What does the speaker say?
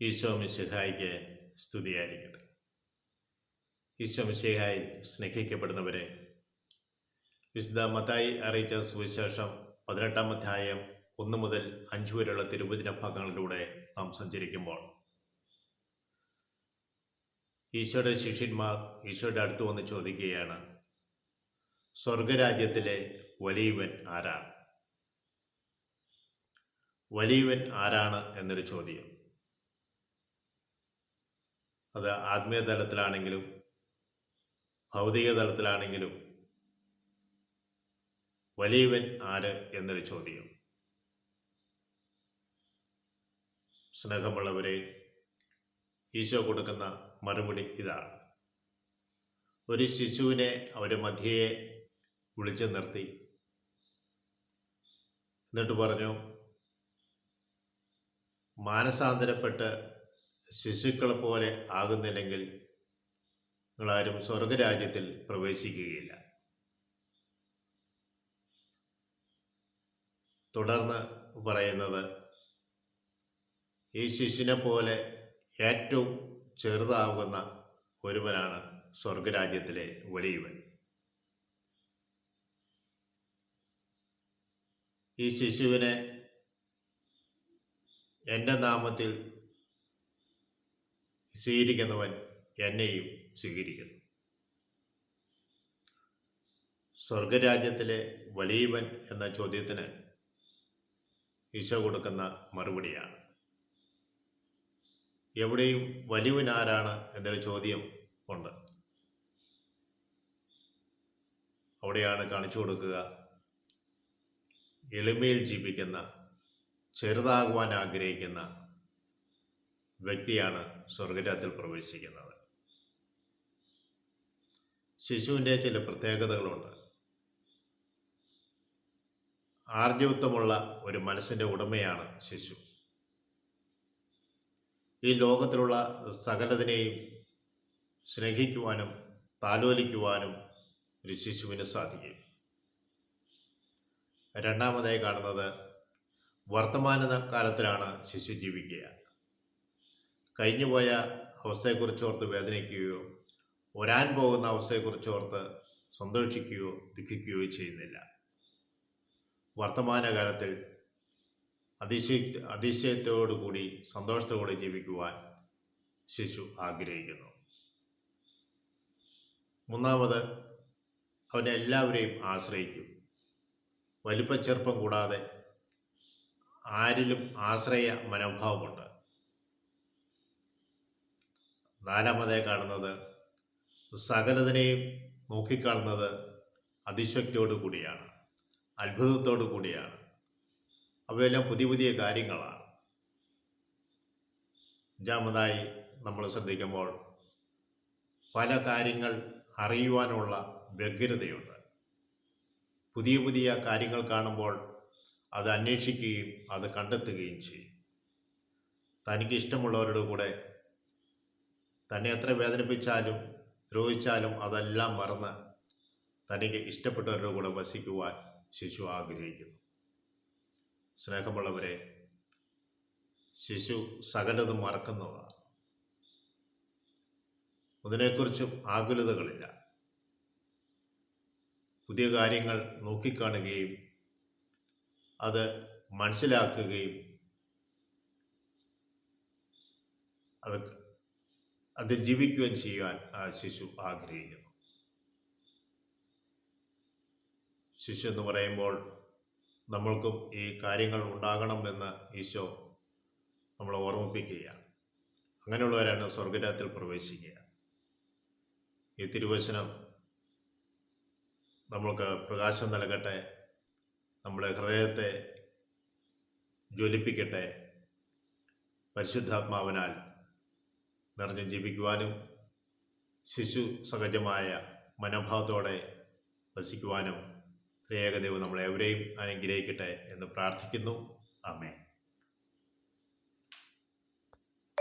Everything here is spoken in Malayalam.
ഈശോ മിശിഹായിക്ക് സ്തുതിയായിരിക്കട്ടെ. ഈശോ മിശിഹായിൽ സ്നേഹിക്കപ്പെടുന്നവരെ, വിശുദ്ധ മത്തായി അറിയിച്ച സുവിശേഷം 18-ാം അധ്യായം 1 മുതൽ 5 വരെയുള്ള തിരുവചന ഭാഗങ്ങളിലൂടെ നാം സഞ്ചരിക്കുമ്പോൾ ഈശോയുടെ ശിഷ്യന്മാർ ഈശോയുടെ അടുത്ത് വന്ന് ചോദിക്കുകയാണ്, സ്വർഗരാജ്യത്തിലെ വലിയവൻ ആരാണ്? വലിയവൻ ആരാണ് എന്നൊരു ചോദ്യം. അത് ആത്മീയ തലത്തിലാണെങ്കിലും ഭൗതിക തലത്തിലാണെങ്കിലും വലിയവൻ ആര് എന്നൊരു ചോദ്യം. സ്നേഹമുള്ളവരെ, ഈശോ കൊടുക്കുന്ന മറുപടി ഇതാണ്. ഒരു ശിശുവിനെ അവരുടെ മധ്യയെ വിളിച്ചു നിർത്തി, എന്നിട്ട് പറഞ്ഞു, മാനസാന്തരപ്പെട്ട് ശിശുക്കളെ പോലെ ആകുന്നില്ലെങ്കിൽ നിങ്ങളാരും സ്വർഗരാജ്യത്തിൽ പ്രവേശിക്കുകയില്ല. തുടർന്ന് പറയുന്നത്, ഈ ശിശുവിനെ പോലെ ഏറ്റവും ചെറുതാകുന്ന ഒരുവനാണ് സ്വർഗരാജ്യത്തിലെ വലിയവൻ. ഈ ശിശുവിനെ എൻ്റെ നാമത്തിൽ സ്വീകരിക്കുന്നവൻ എന്നെയും സ്വീകരിക്കുന്നു. സ്വർഗരാജ്യത്തിലെ വലിയവൻ എന്ന ചോദ്യത്തിന് ഈശോ കൊടുക്കുന്ന മറുപടിയാണ്. എവിടെയും വലിയവൻ ആരാണ് എന്നൊരു ചോദ്യം ഉണ്ട്. അവിടെയാണ് കാണിച്ചു കൊടുക്കുക, എളിമയിൽ ജീവിക്കുന്ന, ചെറുതാകുവാൻ ആഗ്രഹിക്കുന്ന വ്യക്തിയാണ് സ്വർഗരാജ്യത്തിൽ പ്രവേശിക്കുന്നത്. ശിശുവിൻ്റെ ചില പ്രത്യേകതകളുണ്ട്. ആർജവത്വമുള്ള ഒരു മനസ്സിൻ്റെ ഉടമയാണ് ശിശു. ഈ ലോകത്തിലുള്ള സകലതിനെയും സ്നേഹിക്കുവാനും താലോലിക്കുവാനും ഒരു ശിശുവിന് സാധിക്കും. രണ്ടാമതായി കാണുന്നത്, വർത്തമാന കാലത്തിലാണ് ശിശു ജീവിക്കുക. കഴിഞ്ഞുപോയ അവസ്ഥയെക്കുറിച്ചോർത്ത് വേദനിക്കുകയോ വരാൻ പോകുന്ന അവസ്ഥയെക്കുറിച്ചോർത്ത് സന്തോഷിക്കുകയോ ദുഃഖിക്കുകയോ ചെയ്യുന്നില്ല. വർത്തമാനകാലത്തിൽ അതിശയത്തോടുകൂടി സന്തോഷത്തോടെ ജീവിക്കുവാൻ ശിശു ആഗ്രഹിക്കുന്നു. മൂന്നാമത്, അവൻ എല്ലാവരെയും ആശ്രയിക്കും. വലിപ്പച്ചെറുപ്പം കൂടാതെ ആരിലും ആശ്രയ മനോഭാവമുണ്ട്. നാലാമതായി കാണുന്നത്, സകലതിനെയും നോക്കിക്കാണുന്നത് അതിശക്തിയോടു കൂടിയാണ്, അത്ഭുതത്തോടു കൂടിയാണ്. അവയെല്ലാം പുതിയ പുതിയ കാര്യങ്ങളാണ്. അഞ്ചാമതായി നമ്മൾ ശ്രദ്ധിക്കുമ്പോൾ പല കാര്യങ്ങൾ അറിയുവാനുള്ള വ്യഗ്രതയുണ്ട്. പുതിയ പുതിയ കാര്യങ്ങൾ കാണുമ്പോൾ അത് അന്വേഷിക്കുകയും അത് കണ്ടെത്തുകയും ചെയ്യും. തനിക്ക് ഇഷ്ടമുള്ളവരുടെ കൂടെ തന്നെ എത്ര വേദനിപ്പിച്ചാലും ദ്രോഹിച്ചാലും അതെല്ലാം മറന്ന് തനിക്ക് ഇഷ്ടപ്പെട്ടവരുടെ കൂടെ വസിക്കുവാൻ ശിശു ആഗ്രഹിക്കുന്നു. സ്നേഹമുള്ളവരെ, ശിശു സകലതും മറക്കുന്നതാണ്. അതിനെക്കുറിച്ചും ആകുലതകളില്ല. പുതിയ കാര്യങ്ങൾ നോക്കിക്കാണുകയും അത് മനസ്സിലാക്കുകയും അതിൽ ജീവിക്കുകയും ചെയ്യാൻ ആ ശിശു ആഗ്രഹിക്കുന്നു. ശിശു എന്ന് പറയുമ്പോൾ നമ്മൾക്കും ഈ കാര്യങ്ങൾ ഉണ്ടാകണമെന്ന് ഈശോ നമ്മളെ ഓർമ്മിപ്പിക്കുകയാണ്. അങ്ങനെയുള്ളവരാണ് സ്വർഗരാജ്യത്തിൽ പ്രവേശിക്കുക. ഈ തിരുവചനം നമ്മൾക്ക് പ്രകാശം നൽകട്ടെ, നമ്മുടെ ഹൃദയത്തെ ജ്വലിപ്പിക്കട്ടെ. പരിശുദ്ധാത്മാവിനാൽ നിറഞ്ഞു ജീവിക്കുവാനും ശിശു സഹജമായ മനോഭാവത്തോടെ വസിക്കുവാനും ത്രിയേക ദൈവം നമ്മളെവരെയും അനുഗ്രഹിക്കട്ടെ എന്ന് പ്രാർത്ഥിക്കുന്നു. ആമേൻ.